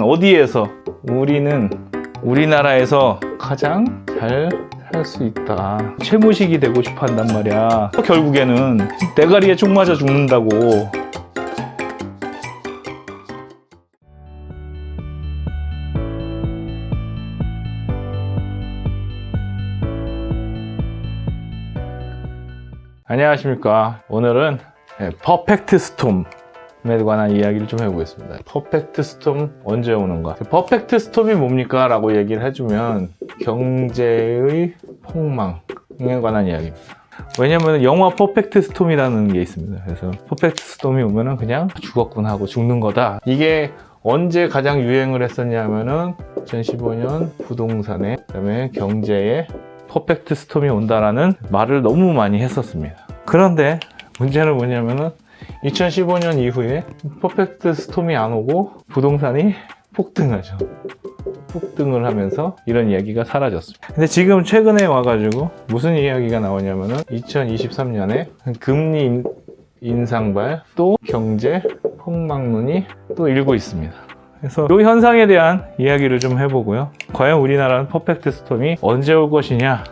어디에서? 우리나라에서 가장 잘 살 수 있다. 최무식이 되고 싶어 한단 말이야. 결국에는 대가리에 총 맞아 죽는다고. 안녕하십니까. 오늘은 퍼펙트 스톰에 관한 이야기를 좀 해보겠습니다. 퍼펙트 스톰 언제 오는가? 퍼펙트 스톰이 뭡니까? 라고 얘기를 해주면 경제의 폭망에 관한 이야기입니다. 왜냐면 영화 퍼펙트 스톰이라는 게 있습니다. 그래서 퍼펙트 스톰이 오면은 그냥 죽었군 하고 죽는 거다. 이게 언제 가장 유행을 했었냐면은 2015년 부동산에, 그다음에 경제에 퍼펙트 스톰이 온다라는 말을 너무 많이 했었습니다. 그런데 문제는 뭐냐면은 2015년 이후에 퍼펙트 스톰이 안 오고 부동산이 폭등하죠. 폭등을 하면서 이런 이야기가 사라졌습니다. 근데 지금 최근에 와가지고 무슨 이야기가 나오냐면은 2023년에 금리 인상발 또 경제 폭망론이 또 일고 있습니다. 그래서 이 현상에 대한 이야기를 좀 해보고요. 과연 우리나라는 퍼펙트 스톰이 언제 올 것이냐에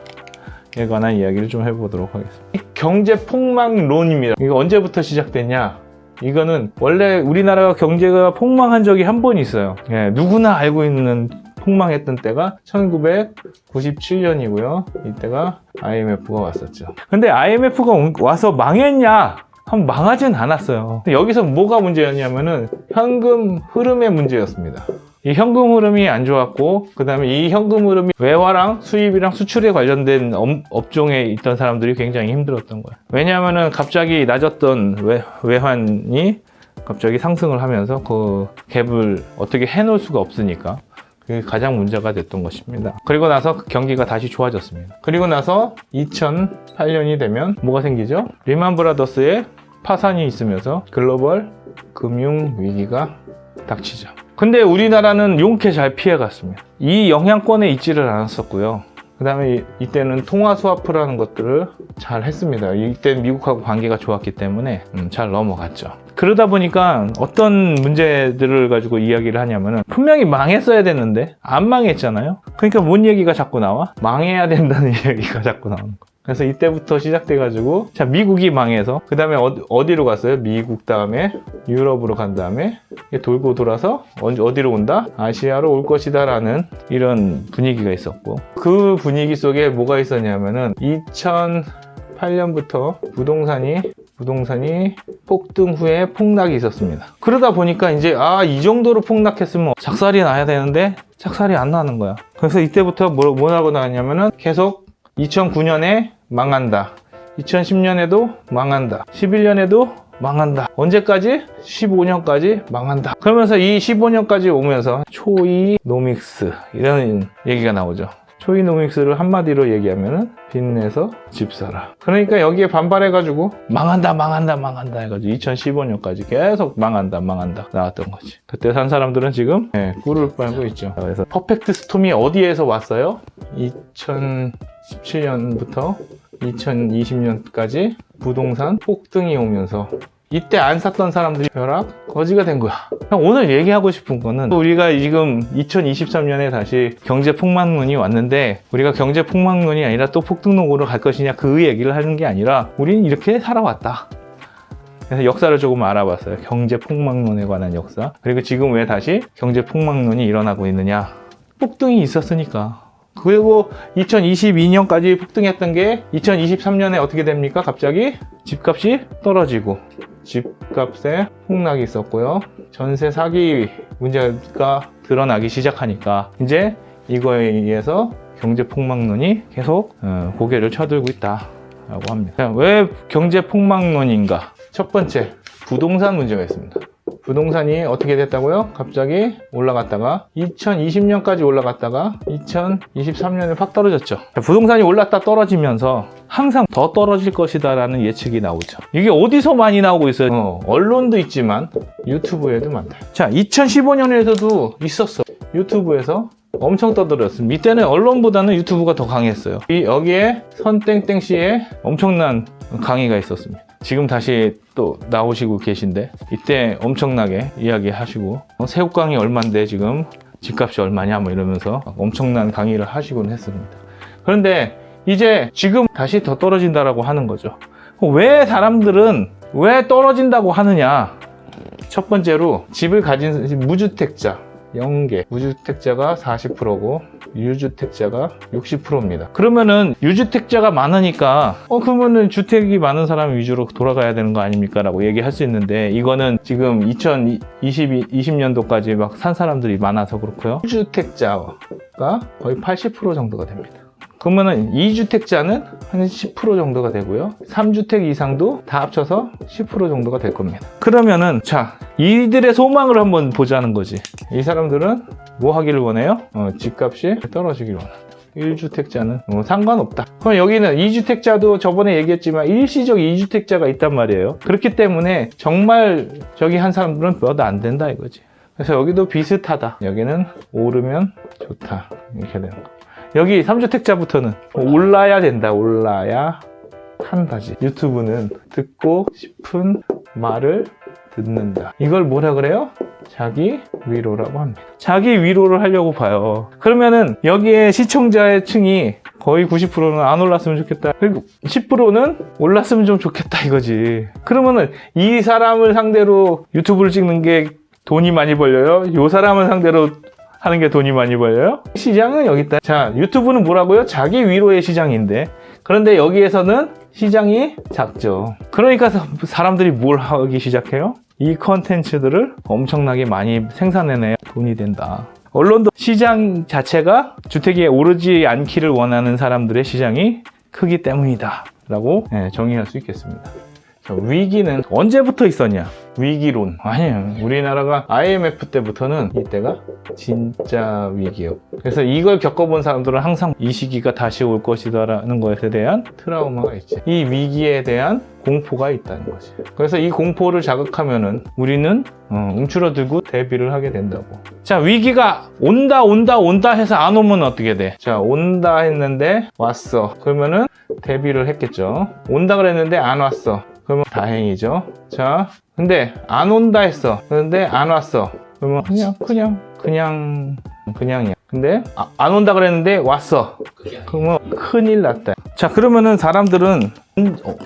관한 이야기를 좀 해보도록 하겠습니다. 경제 폭망론입니다. 이거 언제부터 시작됐냐? 이거는 원래 우리나라가 경제가 폭망한 적이 한 번 있어요. 누구나 알고 있는 폭망했던 때가 1997년이고요. 이때가 IMF가 왔었죠. 근데 IMF가 와서 망했냐? 망하진 않았어요. 여기서 뭐가 문제였냐면은 현금 흐름의 문제였습니다. 이 현금 흐름이 안 좋았고, 그 다음에 이 현금 흐름이 외화랑 수입이랑 수출에 관련된 업종에 있던 사람들이 굉장히 힘들었던 거예요. 왜냐하면은 갑자기 낮았던 외환이 갑자기 상승을 하면서 그 갭을 어떻게 해놓을 수가 없으니까 그게 가장 문제가 됐던 것입니다. 그리고 나서 경기가 다시 좋아졌습니다. 그리고 나서 2008년이 되면 뭐가 생기죠? 리만 브라더스의 파산이 있으면서 글로벌 금융 위기가 닥치죠. 근데 우리나라는 용케 잘 피해갔습니다. 이 영향권에 있지를 않았었고요. 그 다음에 이때는 통화 스와프라는 것들을 잘 했습니다. 이때 미국하고 관계가 좋았기 때문에 잘 넘어갔죠. 그러다 보니까 어떤 문제들을 가지고 이야기를 하냐면은 분명히 망했어야 됐는데 안 망했잖아요. 그러니까 뭔 얘기가 자꾸 나와? 망해야 된다는 얘기가 자꾸 나오는 거예요. 그래서 이때부터 시작돼가지고 자, 미국이 망해서 그 다음에 어디로 갔어요? 미국 다음에 유럽으로 간 다음에 돌고 돌아서 어디로 온다? 아시아로 올 것이다 라는 이런 분위기가 있었고, 그 분위기 속에 뭐가 있었냐면은 2008년부터 부동산이 폭등 후에 폭락이 있었습니다. 그러다 보니까 이제 이 정도로 폭락했으면 작살이 나야 되는데 작살이 안 나는 거야. 그래서 이때부터 뭐라고 나왔냐면은 계속 2009년에 망한다, 2010년에도 망한다, 11년에도 망한다, 언제까지? 15년까지 망한다. 그러면서 이 15년까지 오면서 초이노믹스 이런 얘기가 나오죠. 초이노믹스를 한마디로 얘기하면은 빚내서 집 사라. 그러니까 여기에 반발해가지고 망한다 해가지고 2015년까지 계속 망한다 나왔던 거지. 그때 산 사람들은 지금 꿀을 빨고 있죠. 그래서 퍼펙트 스톰이 어디에서 왔어요? 2017년부터 2020년까지 부동산 폭등이 오면서 이때 안 샀던 사람들이 벼락 거지가 된 거야. 오늘 얘기하고 싶은 거는 우리가 지금 2023년에 다시 경제 폭망론이 왔는데 우리가 경제 폭망론이 아니라 또 폭등론으로 갈 것이냐 그 얘기를 하는 게 아니라 우리는 이렇게 살아왔다. 그래서 역사를 조금 알아봤어요. 경제 폭망론에 관한 역사. 그리고 지금 왜 다시 경제 폭망론이 일어나고 있느냐? 폭등이 있었으니까. 그리고 2022년까지 폭등했던 게 2023년에 어떻게 됩니까? 갑자기 집값이 떨어지고 집값에 폭락이 있었고요. 전세 사기 문제가 드러나기 시작하니까 이제 이거에 의해서 경제 폭망론이 계속 고개를 쳐들고 있다라고 합니다. 왜 경제 폭망론인가? 첫 번째, 부동산 문제가 있습니다. 부동산이 어떻게 됐다고요? 갑자기 올라갔다가 2020년까지 올라갔다가 2023년에 확 떨어졌죠. 부동산이 올랐다 떨어지면서 항상 더 떨어질 것이다 라는 예측이 나오죠. 이게 어디서 많이 나오고 있어요? 언론도 있지만 유튜브에도 많다. 자, 2015년에서도 있었어. 유튜브에서 엄청 떠들었습니다. 이때는 언론보다는 유튜브가 더 강했어요. 여기에 선땡땡 씨의 엄청난 강의가 있었습니다. 지금 다시 또 나오시고 계신데 이때 엄청나게 이야기하시고 새우 강이 얼만데 지금 집값이 얼마냐 뭐 이러면서 엄청난 강의를 하시곤 했습니다. 그런데 이제 지금 다시 더 떨어진다라고 하는 거죠. 왜 사람들은 왜 떨어진다고 하느냐? 첫 번째로 집을 가진 무주택자 0개, 무주택자가 40%고 유주택자가 60%입니다. 그러면은 유주택자가 많으니까 그러면은 주택이 많은 사람 위주로 돌아가야 되는 거 아닙니까? 라고 얘기할 수 있는데 이거는 지금 2020년도까지 막 산 사람들이 많아서 그렇고요. 유주택자가 거의 80% 정도가 됩니다. 그러면은 2주택자는 한 10% 정도가 되고요. 3주택 이상도 다 합쳐서 10% 정도가 될 겁니다. 그러면은 자, 이들의 소망을 한번 보자는 거지. 이 사람들은 뭐 하기를 원해요? 집값이 떨어지기를 원한다. 1주택자는 상관없다. 그럼 여기는 2주택자도 저번에 얘기했지만 일시적 2주택자가 있단 말이에요. 그렇기 때문에 정말 저기 한 사람들은 몇 안 된다 이거지. 그래서 여기도 비슷하다. 여기는 오르면 좋다. 이렇게 되는 거. 여기 3주택자부터는 올라야 된다. 올라야 한다지. 유튜브는 듣고 싶은 말을 듣는다. 이걸 뭐라 그래요? 자기 위로라고 합니다. 자기 위로를 하려고 봐요. 그러면은 여기에 시청자의 층이 거의 90%는 안 올랐으면 좋겠다. 그리고 10%는 올랐으면 좀 좋겠다 이거지. 그러면은 이 사람을 상대로 유튜브를 찍는 게 돈이 많이 벌려요? 이 사람을 상대로 하는 게 돈이 많이 벌려요? 시장은 여기 있다. 자, 유튜브는 뭐라고요? 자기 위로의 시장인데 그런데 여기에서는 시장이 작죠. 그러니까 사람들이 뭘 하기 시작해요? 이 컨텐츠들을 엄청나게 많이 생산해내야 돈이 된다. 언론도 시장 자체가 주택이 오르지 않기를 원하는 사람들의 시장이 크기 때문이다 라고 정의할 수 있겠습니다. 위기는 언제부터 있었냐? 위기론. 아니에요. 우리나라가 IMF 때부터는 이때가 진짜 위기예요. 그래서 이걸 겪어본 사람들은 항상 이 시기가 다시 올 것이다라는 것에 대한 트라우마가 있지. 이 위기에 대한 공포가 있다는 거지. 그래서 이 공포를 자극하면은 우리는 움츠러들고 대비를 하게 된다고. 자, 위기가 온다 해서 안 오면 어떻게 돼? 자, 온다 했는데 왔어. 그러면은 대비를 했겠죠. 온다 그랬는데 안 왔어. 그러면 다행이죠. 자, 근데 안 온다 했어. 그런데 안 왔어. 그러면 그냥이야. 근데 안 온다 그랬는데 왔어. 그러면 큰일 났다. 자, 그러면은 사람들은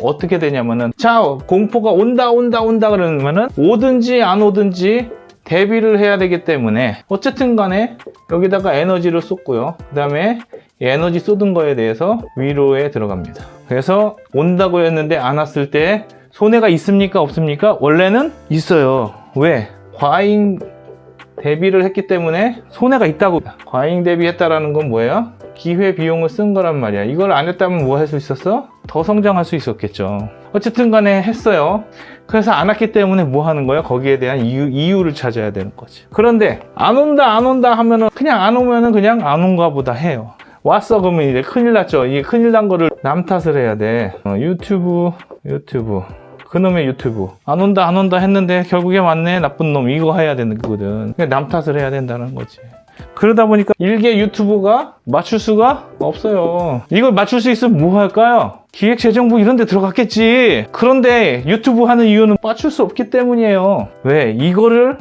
어떻게 되냐면은 자, 공포가 온다 그러면은 오든지 안 오든지 대비를 해야 되기 때문에 어쨌든 간에 여기다가 에너지를 쏟고요. 그 다음에 에너지 쏟은 거에 대해서 위로에 들어갑니다. 그래서 온다고 했는데 안 왔을 때 손해가 있습니까? 없습니까? 원래는 있어요. 왜? 과잉 대비를 했기 때문에 손해가 있다고. 과잉 대비했다라는 건 뭐예요? 기회 비용을 쓴 거란 말이야. 이걸 안 했다면 뭐 할 수 있었어? 더 성장할 수 있었겠죠. 어쨌든 간에 했어요. 그래서 안 왔기 때문에 뭐 하는 거야? 거기에 대한 이유를 찾아야 되는 거지. 그런데 안 온다 하면은 그냥 안 오면은 그냥 안 온가 보다 해요. 왔어 그러면 이제 큰일 났죠. 이게 큰일 난 거를 남 탓을 해야 돼. 유튜브 그놈의 유튜브 안 온다 했는데 결국에 왔네 나쁜 놈 이거 해야 되는 거거든. 남 탓을 해야 된다는 거지. 그러다 보니까 일개 유튜브가 맞출 수가 없어요. 이걸 맞출 수 있으면 뭐 할까요? 기획재정부 이런 데 들어갔겠지. 그런데 유튜브 하는 이유는 맞출 수 없기 때문이에요. 왜? 이걸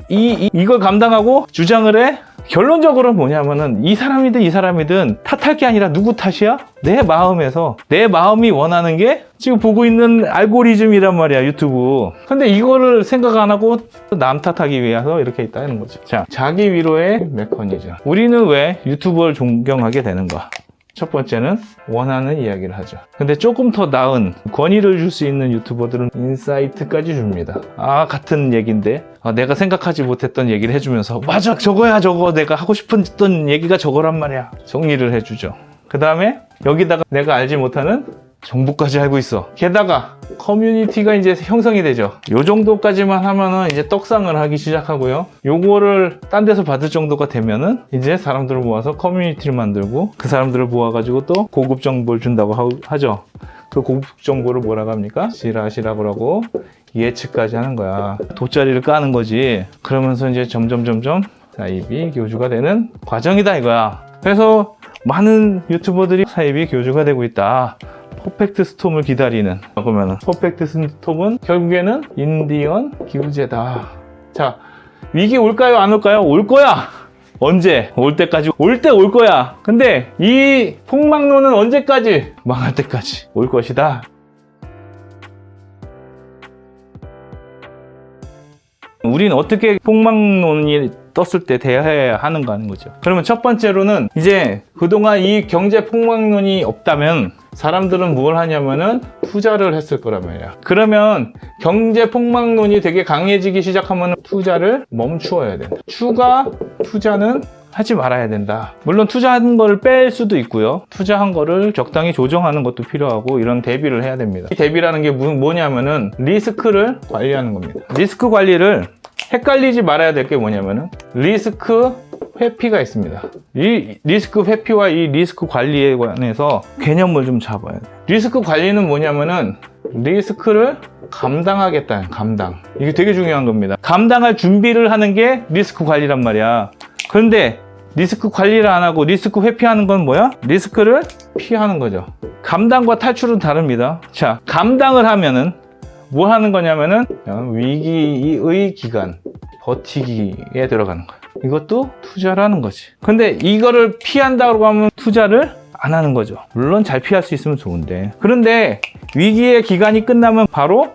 감당하고 주장을 해? 결론적으로 뭐냐면은 이 사람이든 탓할 게 아니라 누구 탓이야? 내 마음에서 내 마음이 원하는 게 지금 보고 있는 알고리즘이란 말이야, 유튜브. 근데 이거를 생각 안 하고 남 탓하기 위해서 이렇게 있다는 거죠. 자, 자기 위로의 메커니즘. 우리는 왜 유튜버를 존경하게 되는가? 첫 번째는 원하는 이야기를 하죠. 근데 조금 더 나은 권위를 줄 수 있는 유튜버들은 인사이트까지 줍니다. 같은 얘기인데 내가 생각하지 못했던 얘기를 해주면서 맞아 저거야 저거 내가 하고 싶었던 얘기가 저거란 말이야. 정리를 해주죠. 그 다음에 여기다가 내가 알지 못하는 정보까지 알고 있어. 게다가 커뮤니티가 이제 형성이 되죠. 요 정도까지만 하면은 이제 떡상을 하기 시작하고요. 요거를 딴 데서 받을 정도가 되면은 이제 사람들을 모아서 커뮤니티를 만들고 그 사람들을 모아가지고 또 고급 정보를 준다고 하죠. 그 고급 정보를 뭐라고 합니까? 시라시라고 하고 예측까지 하는 거야. 돗자리를 까는 거지. 그러면서 이제 점점 사이비 교주가 되는 과정이다 이거야. 그래서 많은 유튜버들이 사이비 교주가 되고 있다. 퍼펙트 스톰을 기다리는. 그러면 퍼펙트 스톰은 결국에는 인디언 기우제다. 자, 위기 올까요? 안 올까요? 올 거야. 언제? 올 때까지. 올 때 올 거야. 근데 이 폭망론은 언제까지? 망할 때까지 올 것이다. 우리는 어떻게 폭망론이 떴을 때 대해야 하는가 하는 거죠. 그러면 첫 번째로는 이제 그동안 이 경제 폭망론이 없다면 사람들은 뭘 하냐면은 투자를 했을 거란 말이야. 그러면 경제 폭망론이 되게 강해지기 시작하면 투자를 멈추어야 된다. 추가 투자는 하지 말아야 된다. 물론 투자한 걸 뺄 수도 있고요. 투자한 거를 적당히 조정하는 것도 필요하고 이런 대비를 해야 됩니다. 이 대비라는 게 뭐냐면은 리스크를 관리하는 겁니다. 리스크 관리를 헷갈리지 말아야 될 게 뭐냐면은 리스크 회피가 있습니다. 이 리스크 회피와 이 리스크 관리에 관해서 개념을 좀 잡아야 돼요. 리스크 관리는 뭐냐면은 리스크를 감당하겠다는 감당. 이게 되게 중요한 겁니다. 감당할 준비를 하는 게 리스크 관리란 말이야. 그런데 리스크 관리를 안 하고 리스크 회피하는 건 뭐야? 리스크를 피하는 거죠. 감당과 탈출은 다릅니다. 자, 감당을 하면은 뭐 하는 거냐면은 위기의 기간, 버티기에 들어가는 거야. 이것도 투자라는 거지. 근데 이거를 피한다고 하면 투자를 안 하는 거죠. 물론 잘 피할 수 있으면 좋은데. 그런데 위기의 기간이 끝나면 바로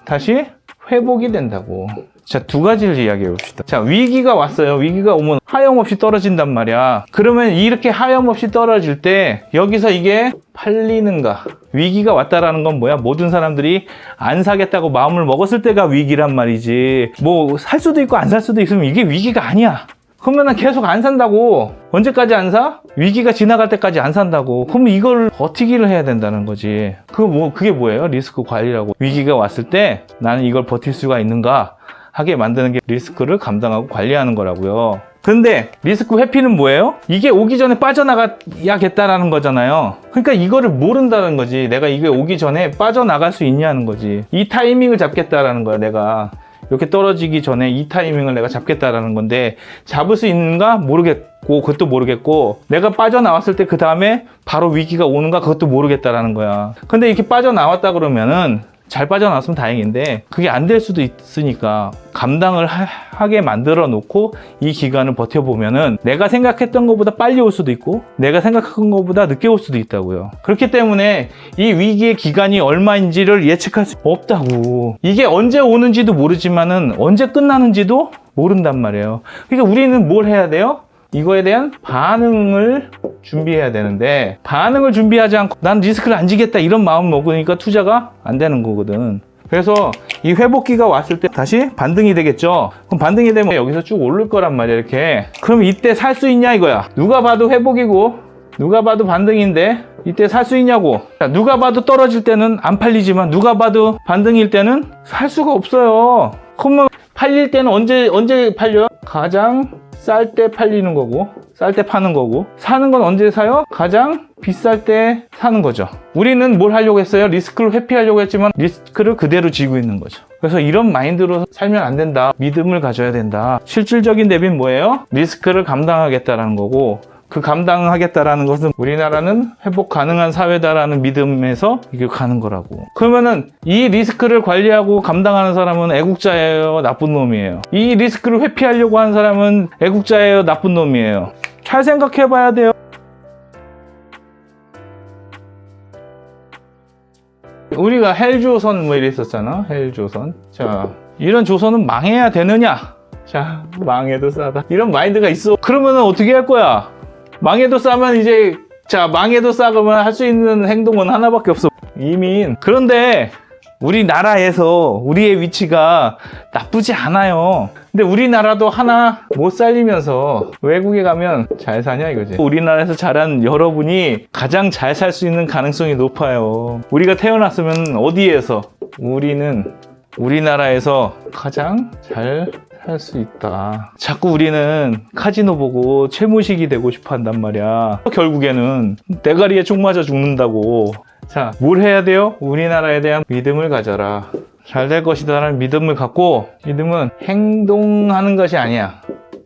다시 회복이 된다고. 자, 두 가지를 이야기해 봅시다. 자, 위기가 왔어요. 위기가 오면 하염없이 떨어진단 말이야. 그러면 이렇게 하염없이 떨어질 때 여기서 이게 팔리는가? 위기가 왔다라는 건 뭐야? 모든 사람들이 안 사겠다고 마음을 먹었을 때가 위기란 말이지. 뭐 살 수도 있고 안 살 수도 있으면 이게 위기가 아니야. 그러면 계속 안 산다고. 언제까지 안 사? 위기가 지나갈 때까지 안 산다고. 그럼 이걸 버티기를 해야 된다는 거지. 그게 뭐예요? 리스크 관리라고. 위기가 왔을 때 나는 이걸 버틸 수가 있는가 하게 만드는 게 리스크를 감당하고 관리하는 거라고요. 근데 리스크 회피는 뭐예요? 이게 오기 전에 빠져나가야겠다라는 거잖아요. 그러니까 이거를 모른다는 거지. 내가 이게 오기 전에 빠져나갈 수 있냐는 거지. 이 타이밍을 잡겠다라는 거야. 내가 이렇게 떨어지기 전에 이 타이밍을 내가 잡겠다라는 건데 잡을 수 있는가 모르겠고, 그것도 모르겠고, 내가 빠져나왔을 때 그 다음에 바로 위기가 오는가 그것도 모르겠다라는 거야. 근데 이렇게 빠져나왔다 그러면은 잘 빠져나왔으면 다행인데 그게 안 될 수도 있으니까 감당을 하게 만들어 놓고 이 기간을 버텨보면은 내가 생각했던 것보다 빨리 올 수도 있고 내가 생각한 것보다 늦게 올 수도 있다고요. 그렇기 때문에 이 위기의 기간이 얼마인지를 예측할 수 없다고. 이게 언제 오는지도 모르지만은 언제 끝나는지도 모른단 말이에요. 그러니까 우리는 뭘 해야 돼요? 이거에 대한 반응을 준비해야 되는데 반응을 준비하지 않고 난 리스크를 안 지겠다 이런 마음 먹으니까 투자가 안 되는 거거든. 그래서 이 회복기가 왔을 때 다시 반등이 되겠죠. 그럼 반등이 되면 여기서 쭉 오를 거란 말이야. 이렇게. 그럼 이때 살 수 있냐 이거야. 누가 봐도 회복이고 누가 봐도 반등인데 이때 살 수 있냐고. 누가 봐도 떨어질 때는 안 팔리지만 누가 봐도 반등일 때는 살 수가 없어요. 그러면 팔릴 때는 언제 팔려요? 가장 쌀 때 팔리는 거고 쌀 때 파는 거고, 사는 건 언제 사요? 가장 비쌀 때 사는 거죠. 우리는 뭘 하려고 했어요? 리스크를 회피하려고 했지만 리스크를 그대로 지고 있는 거죠. 그래서 이런 마인드로 살면 안 된다. 믿음을 가져야 된다. 실질적인 대비는 뭐예요? 리스크를 감당하겠다라는 거고, 그 감당하겠다라는 것은 우리나라는 회복 가능한 사회다라는 믿음에서 이게 가는 거라고. 그러면은 이 리스크를 관리하고 감당하는 사람은 애국자예요? 나쁜 놈이에요? 이 리스크를 회피하려고 하는 사람은 애국자예요? 나쁜 놈이에요? 잘 생각해 봐야 돼요. 우리가 헬조선 뭐 이랬었잖아. 헬조선. 자, 이런 조선은 망해야 되느냐? 자, 망해도 싸다. 이런 마인드가 있어. 그러면은 어떻게 할 거야? 망해도 싸면 이제, 자, 망해도 싸 그러면 할 수 있는 행동은 하나밖에 없어. 이민. 그런데 우리나라에서 우리의 위치가 나쁘지 않아요. 근데 우리나라도 하나 못 살리면서 외국에 가면 잘 사냐 이거지. 우리나라에서 자란 여러분이 가장 잘 살 수 있는 가능성이 높아요. 우리가 태어났으면 어디에서? 우리는 우리나라에서 가장 잘 할 수 있다. 자꾸 우리는 카지노 보고 채무식이 되고 싶어 한단 말이야. 결국에는 대가리에 총 맞아 죽는다고. 자, 뭘 해야 돼요? 우리나라에 대한 믿음을 가져라. 잘 될 것이다라는 믿음을 갖고, 믿음은 행동하는 것이 아니야.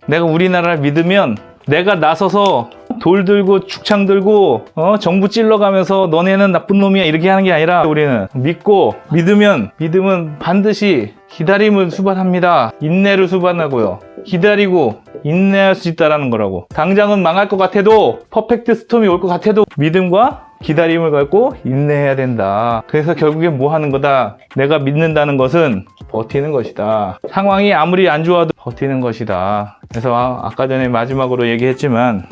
내가 우리나라를 믿으면 내가 나서서 돌 들고 축창 들고 정부 찔러가면서 너네는 나쁜 놈이야 이렇게 하는 게 아니라 우리는 믿고 믿으면 반드시 기다림을 수반합니다. 인내를 수반하고요. 기다리고 인내할 수 있다라는 거라고. 당장은 망할 것 같아도 퍼펙트 스톰이 올 것 같아도 믿음과 기다림을 갖고 인내해야 된다. 그래서 결국엔 뭐 하는 거다? 내가 믿는다는 것은 버티는 것이다. 상황이 아무리 안 좋아도 버티는 것이다. 그래서 아까 전에 마지막으로 얘기했지만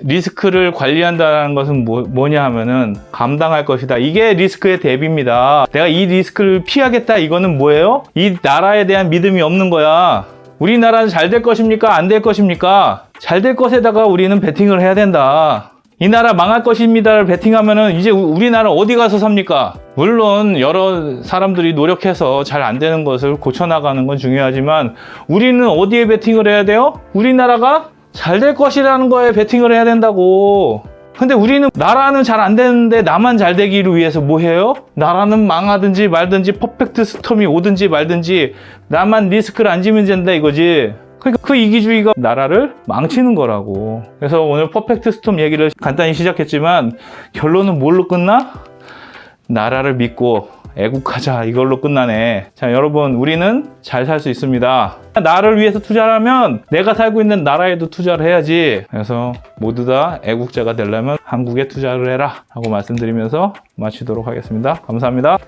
리스크를 관리한다는 것은 뭐냐 하면은 감당할 것이다. 이게 리스크의 대비입니다. 내가 이 리스크를 피하겠다. 이거는 뭐예요? 이 나라에 대한 믿음이 없는 거야. 우리나라는 잘 될 것입니까? 안 될 것입니까? 잘 될 것에다가 우리는 베팅을 해야 된다. 이 나라 망할 것입니다를 베팅하면은 이제 우리나라 어디 가서 삽니까? 물론 여러 사람들이 노력해서 잘 안 되는 것을 고쳐나가는 건 중요하지만 우리는 어디에 베팅을 해야 돼요? 우리나라가 잘 될 것이라는 거에 베팅을 해야 된다고. 근데 우리는 나라는 잘 안 되는데 나만 잘 되기를 위해서 뭐 해요? 나라는 망하든지 말든지 퍼펙트 스톰이 오든지 말든지 나만 리스크를 안 지면 된다 이거지. 그러니까 그 이기주의가 나라를 망치는 거라고. 그래서 오늘 퍼펙트 스톰 얘기를 간단히 시작했지만 결론은 뭘로 끝나? 나라를 믿고 애국하자 이걸로 끝나네. 자, 여러분 우리는 잘 살 수 있습니다. 나를 위해서 투자를 하면 내가 살고 있는 나라에도 투자를 해야지. 그래서 모두 다 애국자가 되려면 한국에 투자를 해라 하고 말씀드리면서 마치도록 하겠습니다. 감사합니다.